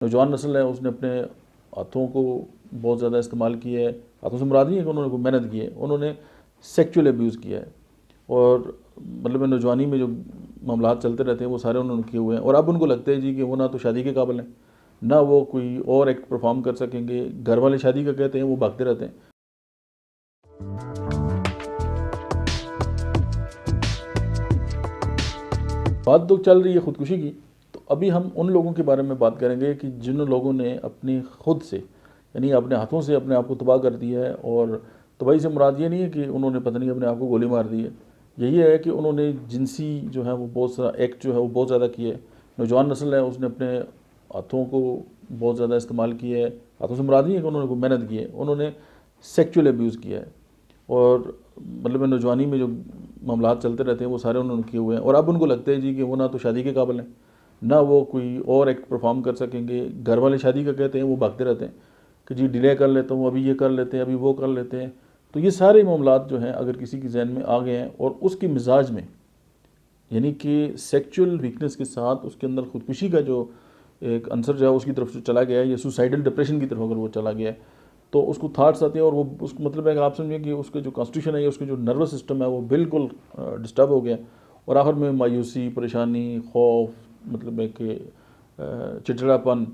نوجوان نسل ہے اس نے اپنے ہاتھوں کو بہت زیادہ استعمال کیا ہے. ہاتھوں سے مراد نہیں ہے کہ انہوں نے کوئی محنت کی ہے, انہوں نے سیکچول ابیوز کیا ہے. اور مطلب نوجوانی میں جو معاملات چلتے رہتے ہیں وہ سارے انہوں نے کیے ہوئے ہیں, اور اب ان کو لگتا ہے جی کہ وہ نہ تو شادی کے قابل ہیں, نہ وہ کوئی اور ایکٹ پرفارم کر سکیں گے. گھر والے شادی کا کہتے ہیں, وہ بھاگتے رہتے ہیں. بات تو چل رہی ہے خودکشی کی, تو ابھی ہم ان لوگوں کے بارے میں بات کریں گے کہ جن لوگوں نے اپنی خود سے یعنی اپنے ہاتھوں سے اپنے آپ کو تباہ کر دیا ہے. اور تباہی سے مراد یہ نہیں ہے کہ انہوں نے پتہ نہیں اپنے آپ کو گولی مار دی ہے, یہی ہے کہ انہوں نے جنسی جو ہے وہ بہت سارا ایکٹ جو ہے وہ بہت زیادہ کیا ہے. نوجوان نسل ہے اس نے اپنے ہاتھوں کو بہت زیادہ استعمال کیا ہے. ہاتھوں سے مراد نہیں ہے کہ انہوں نے کوئی محنت کی ہے, انہوں نے سیکچول ابیوز کیا ہے. اور مطلب نوجوانی میں جو معاملات چلتے رہتے ہیں وہ سارے انہوں نے کیے ہوئے ہیں, اور اب ان کو لگتا ہے جی کہ وہ نہ تو شادی کے قابل ہیں, نہ وہ کوئی اور ایکٹ پرفارم کر سکیں گے. گھر والے شادی کا کہتے ہیں, وہ بھاگتے رہتے ہیں کہ جی ڈیلے کر لیتا ہوں, ابھی یہ کر لیتے ہیں, ابھی وہ کر لیتے ہیں. تو یہ سارے معاملات جو ہیں اگر کسی کے ذہن میں آ گئے ہیں اور اس کے مزاج میں یعنی کہ سیکچول ویکنس کے ساتھ اس کے اندر خودکشی کا جو ایک عنصر جو ہے اس کی طرف سے چلا گیا ہے, یا سوسائڈل ڈپریشن کی طرف اگر وہ چلا گیا ہے, تو اس کو تھاٹس آتے ہیں. اور وہ اس کو مطلب ہے کہ آپ سمجھیں کہ اس کا جو کانسٹیٹیوشن ہے یا اس کا جو نروس سسٹم ہے وہ بالکل ڈسٹرب ہو گیا, اور آخر میں مایوسی, پریشانی, خوف, مطلب ہے کہ چڑچڑاپن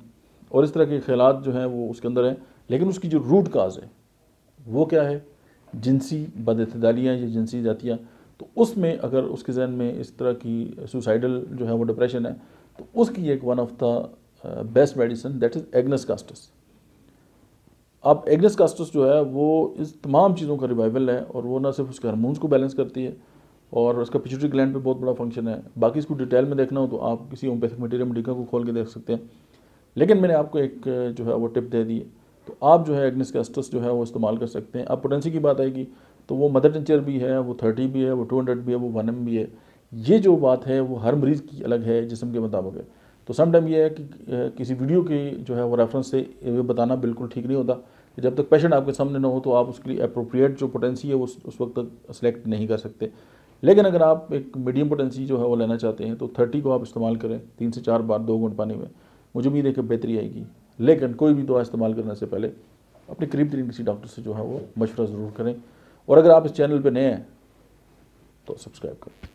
اور اس طرح کے خیالات جو ہیں وہ اس کے اندر ہیں. لیکن اس کی جو روٹ کاز ہے وہ کیا ہے؟ جنسی بد اعتدالیاں یا جنسی ذاتیہ. تو اس میں اگر اس کے ذہن میں اس طرح کی سوسائڈل جو ہے وہ ڈپریشن ہے, تو اس کی ایک one of the best medicine that is Agnes casts. اب ایگنس کاسٹس جو ہے وہ اس تمام چیزوں کا ریوائول ہے, اور وہ نہ صرف اس کے ہارمونس کو بیلنس کرتی ہے اور اس کا پیچوٹری گلینڈ پہ بہت بڑا فنکشن ہے. باقی اس کو ڈیٹیل میں دیکھنا ہو تو آپ کسی ہومیوپیتھک میٹیریل میڈیکا کو کھول کے دیکھ سکتے ہیں. لیکن میں نے آپ کو ایک جو ہے وہ ٹپ دے دی ہے, تو آپ جو ہے ایگنس کاسٹس جو ہے وہ استعمال کر سکتے ہیں. اب پوٹینسی کی بات آئے گی تو وہ مدر ٹنچر بھی ہے, وہ 30 بھی ہے, وہ 200 بھی ہے, وہ 1 بھی ہے. یہ جو بات ہے وہ ہر مریض کی الگ ہے, جسم کے مطابق ہے. تو سم ٹائم یہ ہے کہ کسی ویڈیو کی جو ہے وہ ریفرنس سے یہ بتانا بالکل ٹھیک نہیں ہوتا کہ جب تک پیشنٹ آپ کے سامنے نہ ہو تو آپ اس کے لیے اپروپریٹ جو پوٹینسی ہے وہ اس وقت تک سلیکٹ نہیں کر سکتے. لیکن اگر آپ ایک میڈیم پوٹینسی جو ہے وہ لینا چاہتے ہیں تو 30 کو آپ استعمال کریں 3 سے 4 بار 2 گھنٹ پانی میں, مجھے امید ہے کہ بہتری آئے گی. لیکن کوئی بھی دوا استعمال کرنے سے پہلے اپنے قریب ترین کسی ڈاکٹر سے جو ہے وہ مشورہ ضرور کریں. اور اگر آپ اس چینل پہ نئے ہیں تو سبسکرائب کریں.